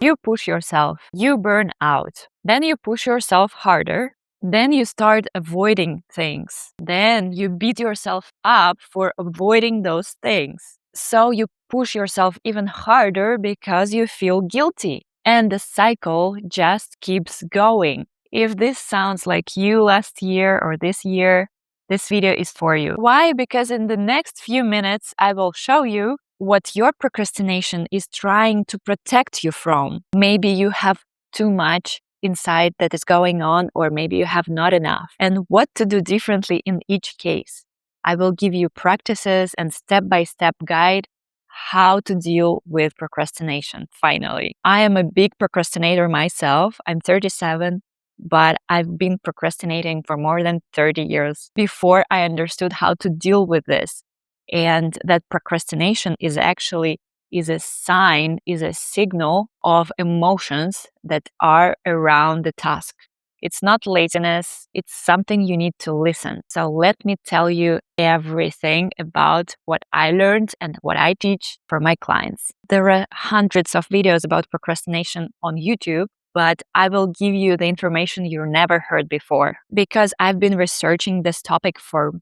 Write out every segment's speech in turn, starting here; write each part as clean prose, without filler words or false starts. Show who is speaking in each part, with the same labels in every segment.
Speaker 1: You push yourself, you burn out. Then you push yourself harder. Then you start avoiding things. Then you beat yourself up for avoiding those things. So you push yourself even harder because you feel guilty. And the cycle just keeps going. If this sounds like you last year or this year, this video is for you. Why? Because in the next few minutes, I will show you what your procrastination is trying to protect you from. Maybe you have too much inside that is going on, or maybe you have not enough, and what to do differently in each case. I will give you practices and step-by-step guide how to deal with procrastination, finally. I am a big procrastinator myself. I'm 37, but I've been procrastinating for more than 30 years before I understood how to deal with this. And that procrastination is a sign, is a signal of emotions that are around the task. It's not laziness, it's something you need to listen. So let me tell you everything about what I learned and what I teach for my clients. There are hundreds of videos about procrastination on YouTube, but I will give you the information you never heard before because I've been researching this topic for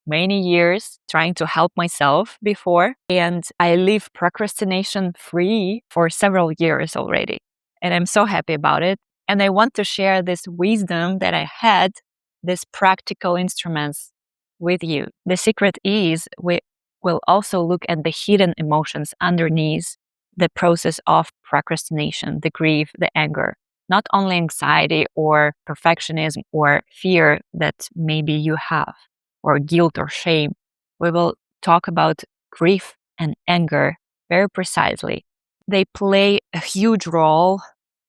Speaker 1: many years, trying to help myself before, and I live procrastination free for several years already. And I'm so happy about it. And I want to share this wisdom that I had, these practical instruments with you. The secret is we will also look at the hidden emotions underneath the process of procrastination, the grief, the anger, not only anxiety or perfectionism or fear that maybe you have, or guilt or shame. We will talk about grief and anger very precisely. They play a huge role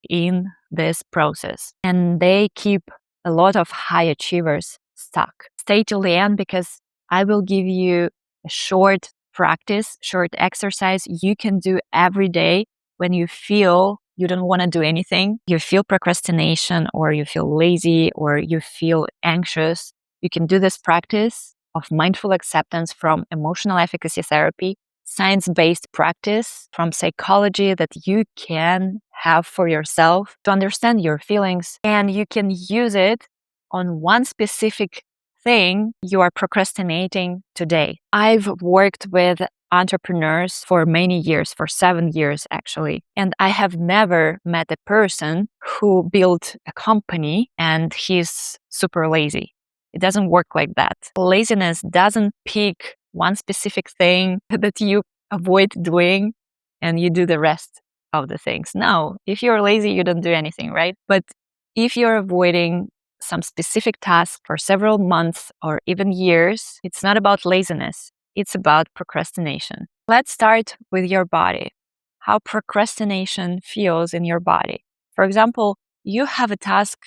Speaker 1: in this process, and they keep a lot of high achievers stuck. Stay till the end because I will give you a short practice, short exercise you can do every day when you feel you don't want to do anything, you feel procrastination, or you feel lazy, or you feel anxious. You can do this practice of mindful acceptance from emotional efficacy therapy, science-based practice from psychology that you can have for yourself to understand your feelings. And you can use it on one specific thing you are procrastinating today. I've worked with entrepreneurs for many years, for 7 years actually. And I have never met a person who built a company and he's super lazy. It doesn't work like that. Laziness doesn't pick one specific thing that you avoid doing and you do the rest of the things. No, if you're lazy, you don't do anything, right? But if you're avoiding some specific task for several months or even years, it's not about laziness. It's about procrastination. Let's start with your body. How procrastination feels in your body. For example, you have a task.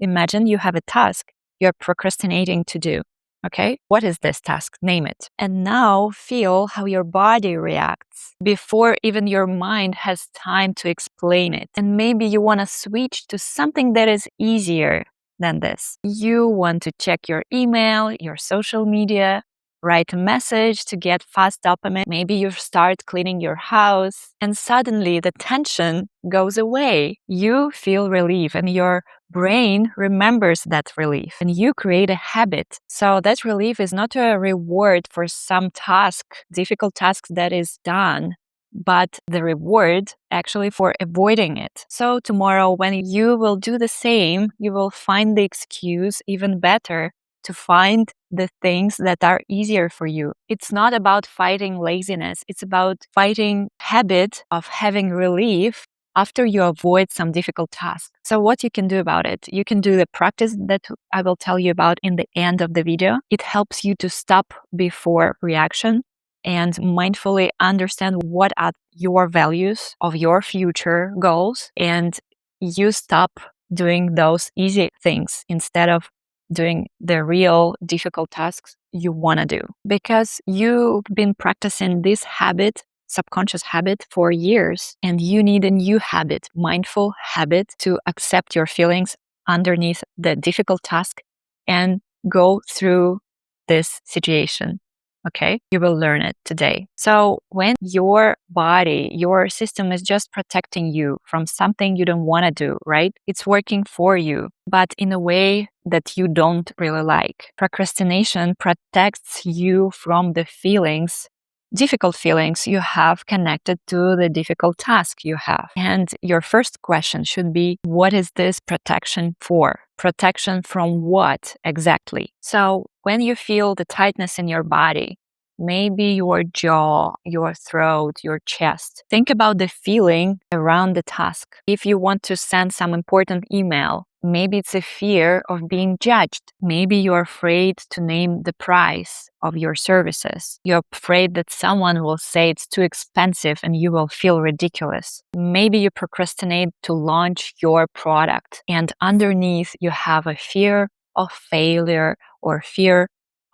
Speaker 1: Imagine you have a task you're procrastinating to do. Okay, what is this task? Name it. And now feel how your body reacts before even your mind has time to explain it. And maybe you want to switch to something that is easier than this. You want to check your email, your social media, write a message to get fast dopamine. Maybe you start cleaning your house and suddenly the tension goes away. You feel relief and your brain remembers that relief and you create a habit. So that relief is not a reward for some task, difficult task that is done, but the reward actually for avoiding it. So tomorrow when you will do the same, you will find the excuse even better to find the things that are easier for you. It's not about fighting laziness. It's about fighting habit of having relief after you avoid some difficult task. So what you can do about it? You can do the practice that I will tell you about in the end of the video. It helps you to stop before reaction and mindfully understand what are your values of your future goals, and you stop doing those easy things instead of doing the real difficult tasks you want to do, because you've been practicing this habit, subconscious habit, for years, and you need a new habit, mindful habit, to accept your feelings underneath the difficult task and go through this situation. Okay, you will learn it today. So when your body, your system is just protecting you from something you don't want to do, right? It's working for you, but in a way that you don't really like. Procrastination protects you from the feelings, difficult feelings you have connected to the difficult task you have. And your first question should be, what is this protection for? Protection from what exactly? So when you feel the tightness in your body, maybe your jaw, your throat, your chest, think about the feeling around the task. If you want to send some important email, maybe it's a fear of being judged. Maybe you're afraid to name the price of your services. You're afraid that someone will say it's too expensive and you will feel ridiculous. Maybe you procrastinate to launch your product, and underneath you have a fear of failure or fear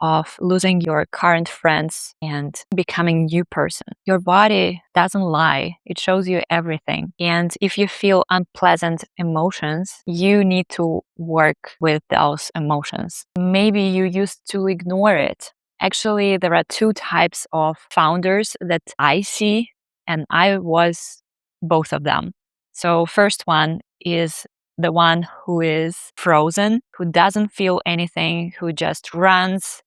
Speaker 1: of losing your current friends and becoming a new person. Your body doesn't lie. It shows you everything. And if you feel unpleasant emotions, you need to work with those emotions. Maybe you used to ignore it. Actually, there are two types of founders that I see, and I was both of them. So first one is the one who is frozen, who doesn't feel anything, who just runs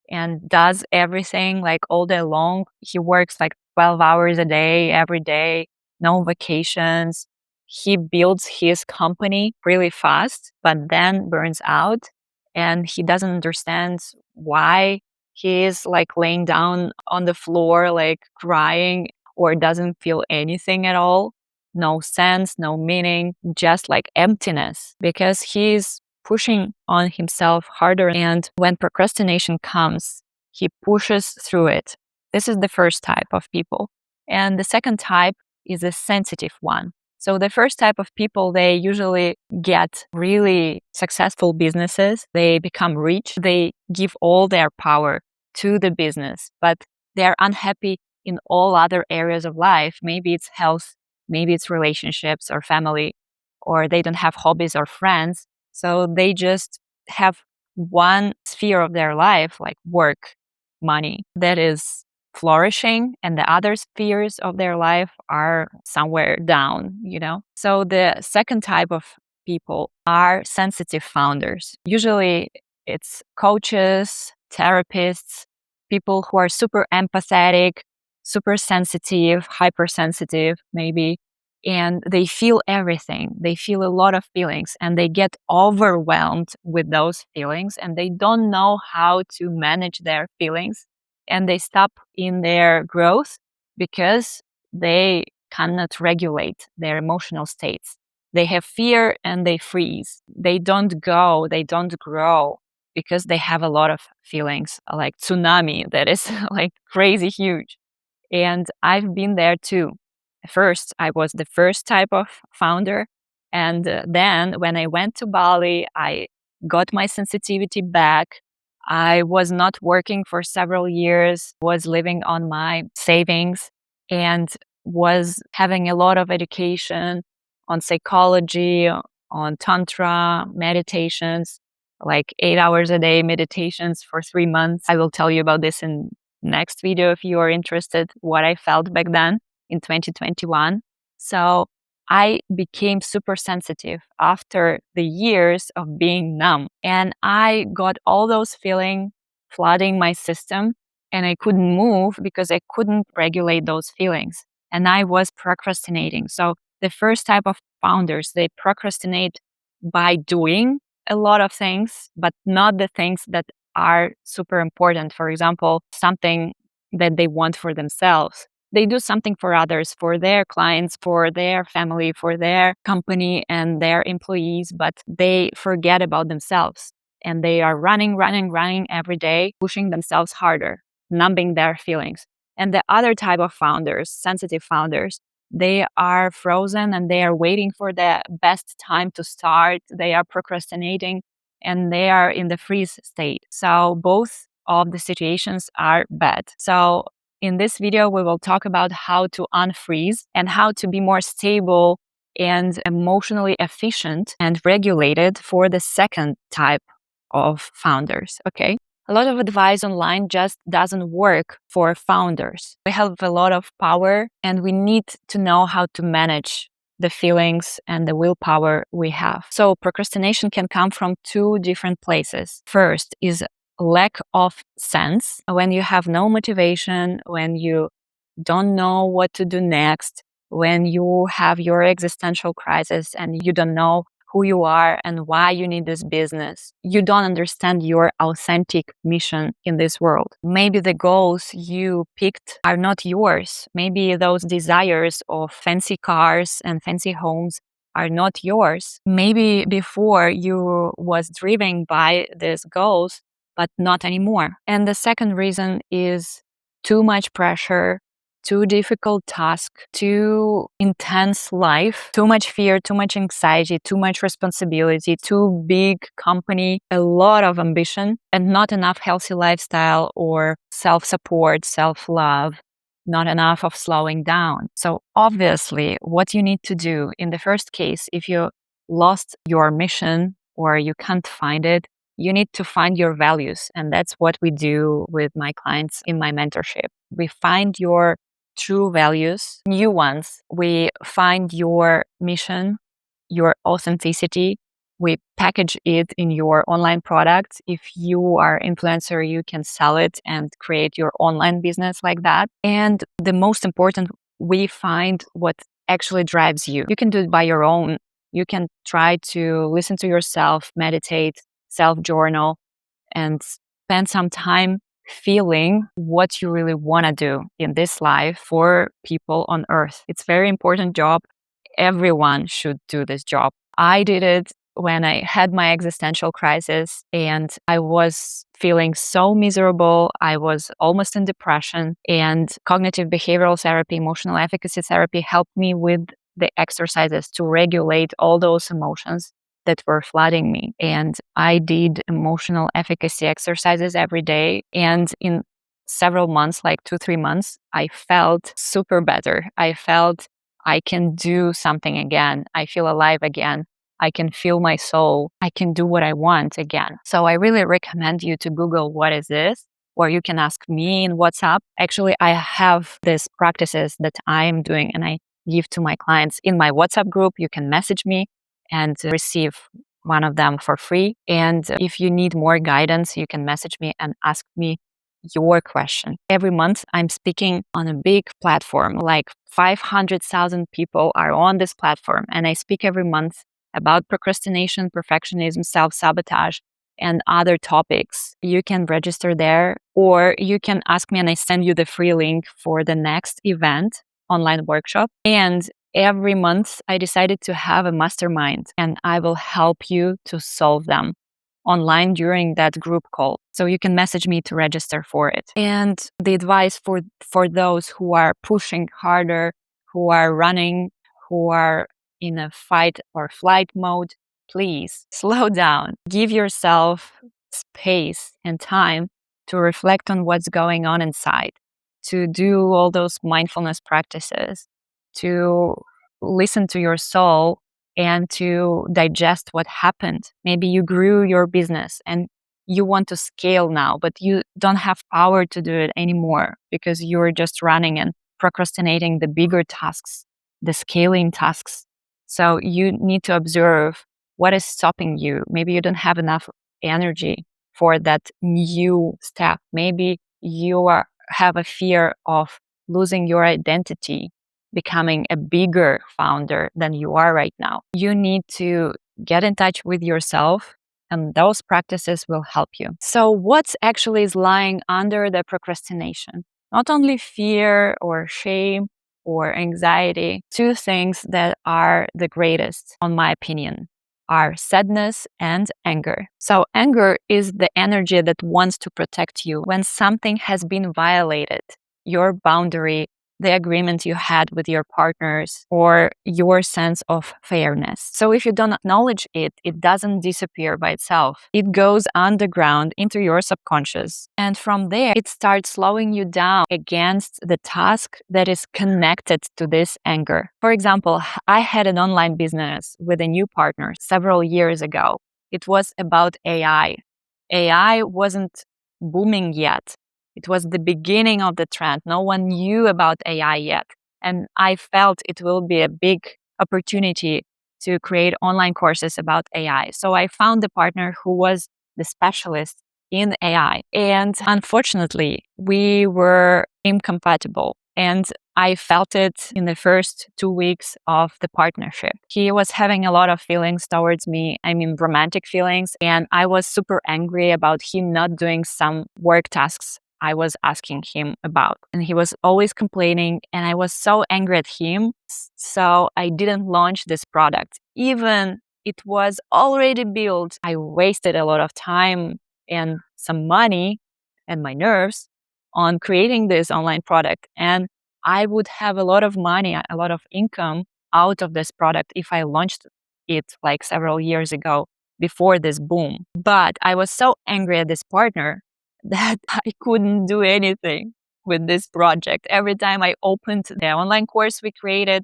Speaker 1: and does everything like all day long. He works like 12 hours a day, every day, no vacations. He builds his company really fast, but then burns out, and he doesn't understand why he is like laying down on the floor, like crying, or doesn't feel anything at all. No sense, no meaning, just like emptiness, because he's pushing on himself harder. And when procrastination comes, he pushes through it. This is the first type of people. And the second type is a sensitive one. So the first type of people, they usually get really successful businesses. They become rich. They give all their power to the business, but they're unhappy in all other areas of life. Maybe it's health, maybe it's relationships or family, or they don't have hobbies or friends. So they just have one sphere of their life, like work, money, that is flourishing, and the other spheres of their life are somewhere down, you know? So the second type of people are sensitive founders. Usually it's coaches, therapists, people who are super empathetic, super sensitive, hypersensitive, maybe, and they feel everything. They feel a lot of feelings, and they get overwhelmed with those feelings, and they don't know how to manage their feelings, and they stop in their growth because they cannot regulate their emotional states. They have fear and they freeze. They don't go, they don't grow because they have a lot of feelings, like tsunami that is like crazy huge. And I've been there too. First, I was the first type of founder. And then when I went to Bali, I got my sensitivity back. I was not working for several years, was living on my savings, and was having a lot of education on psychology, on tantra, meditations, like 8 hours a day meditations for 3 months. I will tell you about this in next video if you are interested, what I felt back then in 2021. So I became super sensitive after the years of being numb, and I got all those feelings flooding my system, and I couldn't move because I couldn't regulate those feelings, and I was procrastinating. So the first type of founders, they procrastinate by doing a lot of things, but not the things that are super important. For example, something that they want for themselves. They do something for others, for their clients, for their family, for their company and their employees, but they forget about themselves. And they are running every day, pushing themselves harder, numbing their feelings. And the other type of founders, sensitive founders, they are frozen and they are waiting for the best time to start. They are procrastinating and they are in the freeze state. So both of the situations are bad. So in this video, we will talk about how to unfreeze and how to be more stable and emotionally efficient and regulated for the second type of founders. Okay. A lot of advice online just doesn't work for founders. We have a lot of power and we need to know how to manage the feelings and the willpower we have. So procrastination can come from two different places. First is lack of sense. When you have no motivation, when you don't know what to do next, when you have your existential crisis and you don't know who you are and why you need this business. You don't understand your authentic mission in this world. Maybe the goals you picked are not yours. Maybe those desires of fancy cars and fancy homes are not yours. Maybe before you was driven by these goals, but not anymore. And the second reason is too much pressure, too difficult task, too intense life, too much fear, too much anxiety, too much responsibility, too big company, a lot of ambition, and not enough healthy lifestyle or self-support, self-love, not enough of slowing down. So obviously, what you need to do in the first case, if you lost your mission or you can't find it, you need to find your values. And that's what we do with my clients in my mentorship. We find your true values, new ones. We find your mission, your authenticity. We package it in your online product. If you are influencer, you can sell it and create your online business like that. And the most important, we find what actually drives you. You can do it by your own. You can try to listen to yourself, meditate, self-journal, and spend some time feeling what you really want to do in this life for people on earth. It's a very important job. Everyone should do this job. I did it when I had my existential crisis and I was feeling so miserable. I was almost in depression, and cognitive behavioral therapy, emotional efficacy therapy helped me with the exercises to regulate all those emotions that were flooding me. And I did emotional efficacy exercises every day. And in several months, like 2-3 months, I felt super better. I felt I can do something again. I feel alive again. I can feel my soul. I can do what I want again. So I really recommend you to Google what is this, or you can ask me in WhatsApp. Actually, I have these practices that I'm doing and I give to my clients in my WhatsApp group. You can message me and receive one of them for free. And if you need more guidance, you can message me and ask me your question. Every month, I'm speaking on a big platform, like 500,000 people are on this platform. And I speak every month about procrastination, perfectionism, self-sabotage, and other topics. You can register there, or you can ask me and I send you the free link for the next event, online workshop. And every month, I decided to have a mastermind, and I will help you to solve them online during that group call. So you can message me to register for it. And the advice for those who are pushing harder, who are running, who are in a fight or flight mode, please slow down. Give yourself space and time to reflect on what's going on inside, to do all those mindfulness practices, to listen to your soul and to digest what happened. Maybe you grew your business and you want to scale now, but you don't have power to do it anymore because you're just running and procrastinating the bigger tasks, the scaling tasks. So you need to observe what is stopping you. Maybe you don't have enough energy for that new step. Maybe you have a fear of losing your identity, becoming a bigger founder than you are right now. You need to get in touch with yourself, and those practices will help you. So what actually is lying under the procrastination? Not only fear or shame or anxiety, two things that are the greatest, on my opinion, are sadness and anger. So anger is the energy that wants to protect you when something has been violated, your boundary, the agreement you had with your partners, or your sense of fairness. So if you don't acknowledge it, it doesn't disappear by itself. It goes underground into your subconscious. And from there, it starts slowing you down against the task that is connected to this anger. For example, I had an online business with a new partner several years ago. It was about AI. AI wasn't booming yet. It was the beginning of the trend. No one knew about AI yet. And I felt it will be a big opportunity to create online courses about AI. So I found a partner who was the specialist in AI. And unfortunately, we were incompatible. And I felt it in the first 2 weeks of the partnership. He was having a lot of feelings towards me, I mean, romantic feelings. And I was super angry about him not doing some work tasks I was asking him about. And he was always complaining. And I was so angry at him. So I didn't launch this product. Even it was already built, I wasted a lot of time and some money and my nerves on creating this online product. And I would have a lot of money, a lot of income out of this product if I launched it like several years ago before this boom. But I was so angry at this partner that I couldn't do anything with this project. Every time I opened the online course we created,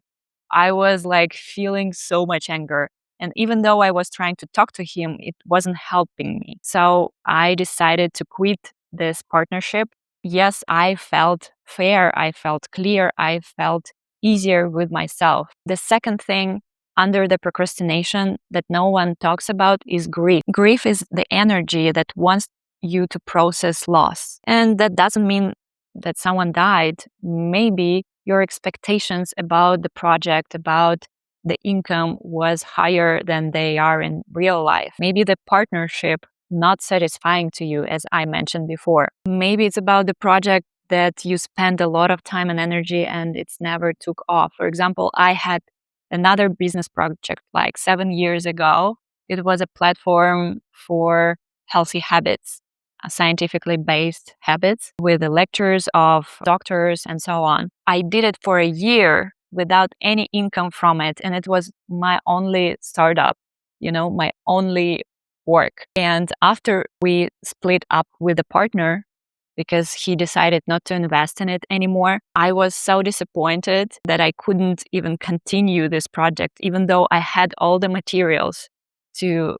Speaker 1: I was like feeling so much anger. And even though I was trying to talk to him, it wasn't helping me. So I decided to quit this partnership. Yes, I felt fair, I felt clear, I felt easier with myself. The second thing under the procrastination that no one talks about is grief. Grief is the energy that wants you to process loss. And that doesn't mean that someone died. Maybe your expectations about the project, about the income was higher than they are in real life. Maybe the partnership not satisfying to you, as I mentioned before. Maybe it's about the project that you spend a lot of time and energy and it's never took off. For example, I had another business project like 7 years ago. It was a platform for healthy habits, scientifically based habits with the lectures of doctors and so on. I did it for a year without any income from it. And it was my only startup, my only work. And after we split up with a partner, because he decided not to invest in it anymore, I was so disappointed that I couldn't even continue this project, even though I had all the materials to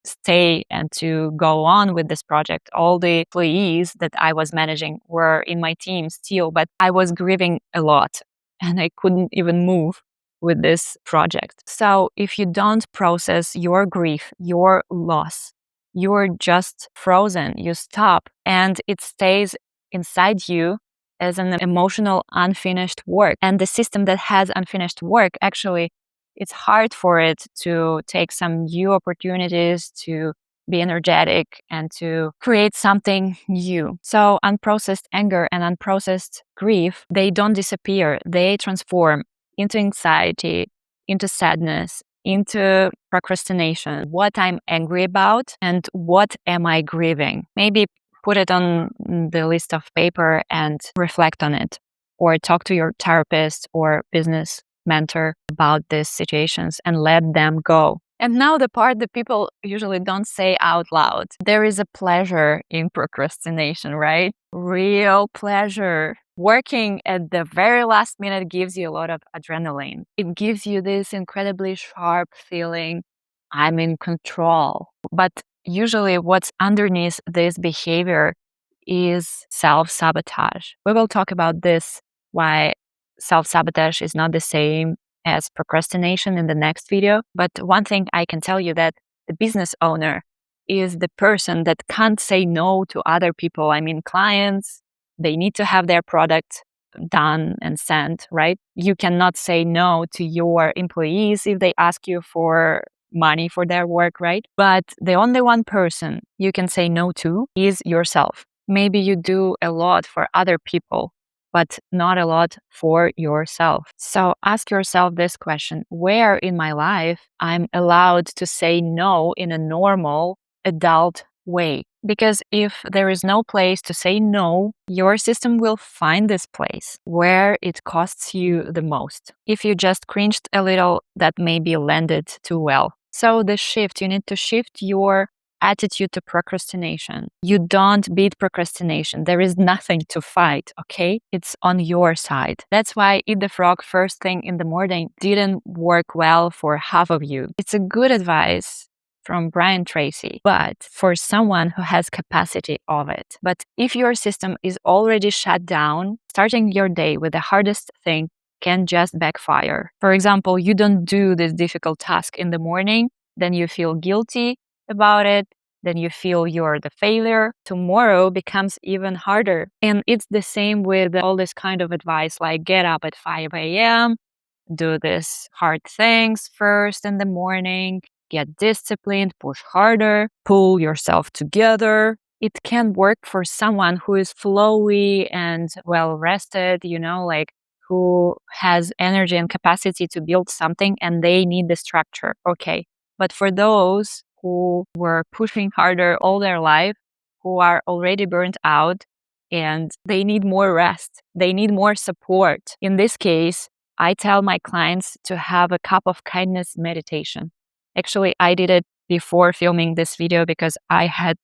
Speaker 1: stay and to go on with this project. All the employees that I was managing were in my team still, but I was grieving a lot and I couldn't even move with this project. So if you don't process your grief, your loss, you're just frozen, you stop, and it stays inside you as an emotional unfinished work. And the system that has unfinished work, actually, it's hard for it to take some new opportunities, to be energetic and to create something new. So unprocessed anger and unprocessed grief, they don't disappear. They transform into anxiety, into sadness, into procrastination. What I'm angry about and what am I grieving? Maybe put it on the list of paper and reflect on it, or talk to your therapist or business mentor about these situations and let them go. And now the part that people usually don't say out loud. There is a pleasure in procrastination, right? Real pleasure. Working at the very last minute gives you a lot of adrenaline. It gives you this incredibly sharp feeling, I'm in control. But usually what's underneath this behavior is self-sabotage. We will talk about this, why self-sabotage is not the same as procrastination in the next video. But one thing I can tell you that the business owner is the person that can't say no to other people. I mean, clients, they need to have their product done and sent, right? You cannot say no to your employees if they ask you for money for their work, right? But the only one person you can say no to is yourself. Maybe you do a lot for other people, but not a lot for yourself. So ask yourself this question: where in my life I'm allowed to say no in a normal adult way? Because if there is no place to say no, your system will find this place where it costs you the most. If you just cringed a little, that maybe landed too well. So the shift, you need to shift your attitude to procrastination. You don't beat procrastination. There is nothing to fight, okay? It's on your side. That's why Eat the Frog first thing in the morning didn't work well for half of you. It's a good advice from Brian Tracy, but for someone who has capacity of it. But if your system is already shut down, starting your day with the hardest thing can just backfire. For example, you don't do this difficult task in the morning, then you feel guilty about it, then you feel you're the failure. Tomorrow becomes even harder. And it's the same with all this kind of advice, like get up at 5 a.m., do this hard things first in the morning, get disciplined, push harder, pull yourself together. It can work for someone who is flowy and well rested, like who has energy and capacity to build something and they need the structure. Okay. But for those who were pushing harder all their life, who are already burnt out and they need more rest, they need more support. In this case, I tell my clients to have a cup of kindness meditation. Actually, I did it before filming this video because I had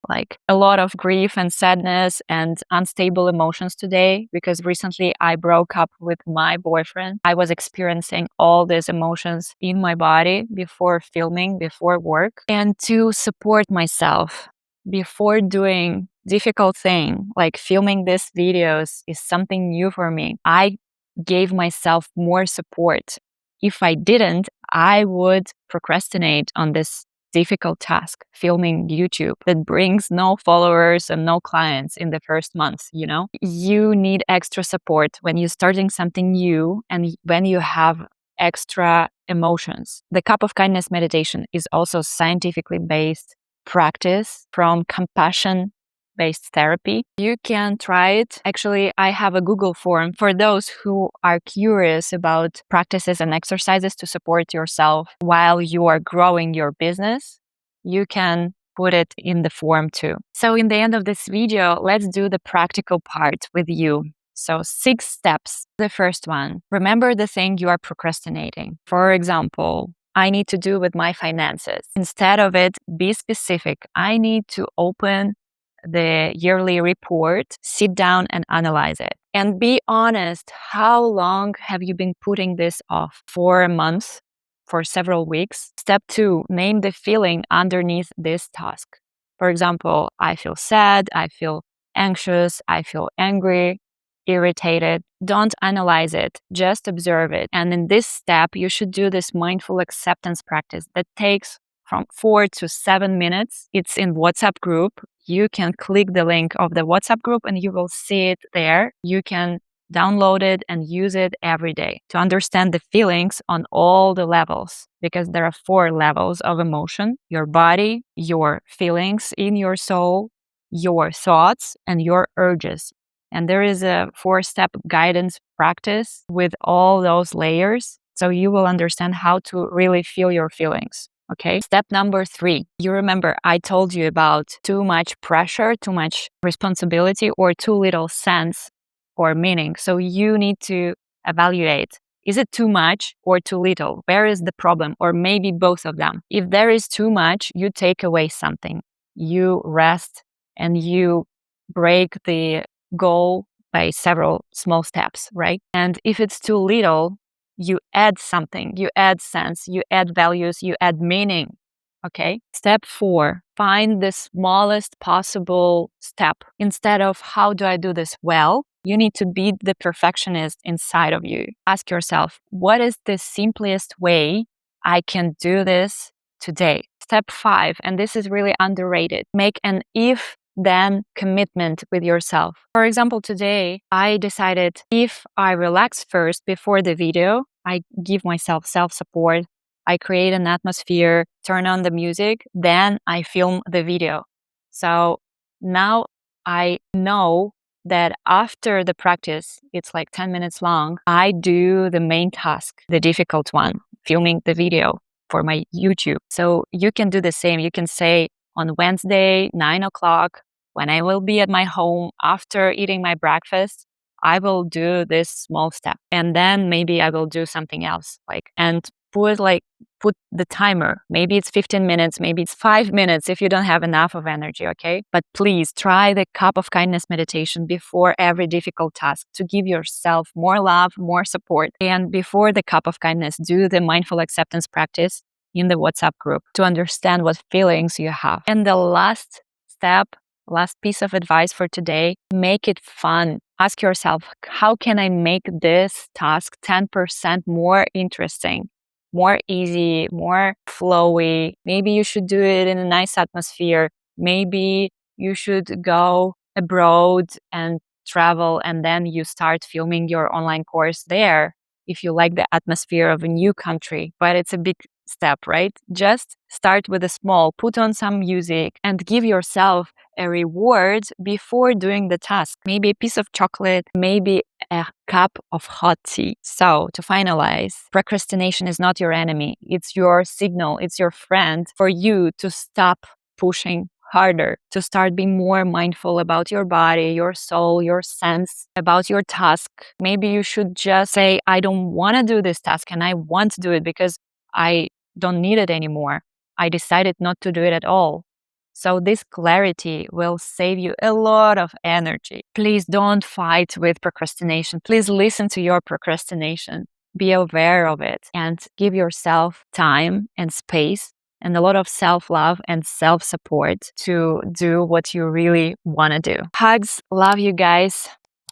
Speaker 1: a lot of grief and sadness and unstable emotions today because recently I broke up with my boyfriend. I was experiencing all these emotions in my body before filming, before work. And to support myself before doing difficult thing like filming these videos is something new for me. I gave myself more support. If I didn't, I would procrastinate on this difficult task, filming YouTube that brings no followers and no clients in the first month, You need extra support when you're starting something new and when you have extra emotions. The cup of kindness meditation is also scientifically based practice from compassion-based therapy. You can try it. Actually, I have a Google form for those who are curious about practices and exercises to support yourself while you are growing your business. You can put it in the form too. So in the end of this video, let's do the practical part with you. So 6 steps. The first one, remember the thing you are procrastinating. For example, I need to do with my finances. Instead of it, be specific. I need to open the yearly report, sit down and analyze it. And be honest, how long have you been putting this off? For a month? For several weeks? Step 2, name the feeling underneath this task. For example, I feel sad, I feel anxious, I feel angry, irritated. Don't analyze it, just observe it. And in this step, you should do this mindful acceptance practice that takes from 4 to 7 minutes. It's in WhatsApp group. You can click the link of the WhatsApp group and you will see it there. You can download it and use it every day to understand the feelings on all the levels, because there are 4 levels of emotion: your body, your feelings in your soul, your thoughts, and your urges. And there is a 4-step guidance practice with all those layers. So you will understand how to really feel your feelings. Okay. Step number 3. You remember I told you about too much pressure, too much responsibility, or too little sense or meaning. So you need to evaluate. Is it too much or too little? Where is the problem? Or maybe both of them. If there is too much, you take away something. You rest and you break the goal by several small steps, right? And if it's too little, you add something, you add sense, you add values, you add meaning. Okay. Step 4, find the smallest possible step. Instead of how do I do this well, you need to be the perfectionist inside of you. Ask yourself, what is the simplest way I can do this today? Step 5, and this is really underrated, make an if-then commitment with yourself. For example, today I decided if I relax first before the video, I give myself self-support, I create an atmosphere, turn on the music, then I film the video. So now I know that after the practice, it's 10 minutes long, I do the main task, the difficult one, filming the video for my YouTube. So you can do the same. You can say on Wednesday, 9 o'clock, when I will be at my home after eating my breakfast, I will do this small step. And then maybe I will do something else, and put the timer. Maybe it's 15 minutes, maybe it's 5 minutes if you don't have enough of energy, okay? But please try the cup of kindness meditation before every difficult task to give yourself more love, more support. And before the cup of kindness, do the mindful acceptance practice in the WhatsApp group to understand what feelings you have. And the last step, last piece of advice for today, make it fun. Ask yourself, how can I make this task 10% more interesting, more easy, more flowy? Maybe you should do it in a nice atmosphere. Maybe you should go abroad and travel, and then you start filming your online course there if you like the atmosphere of a new country. But it's a big step, right? Just start with a small, put on some music and give yourself a reward before doing the task. Maybe a piece of chocolate, maybe a cup of hot tea. So to finalize, procrastination is not your enemy. It's your signal. It's your friend for you to stop pushing harder, to start being more mindful about your body, your soul, your sense, about your task. Maybe you should just say, I don't want to do this task and I want to do it because I don't need it anymore. I decided not to do it at all. So this clarity will save you a lot of energy. Please don't fight with procrastination. Please listen to your procrastination. Be aware of it and give yourself time and space and a lot of self-love and self-support to do what you really want to do. Hugs, love you guys,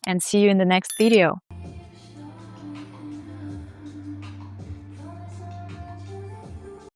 Speaker 1: and see you in the next video.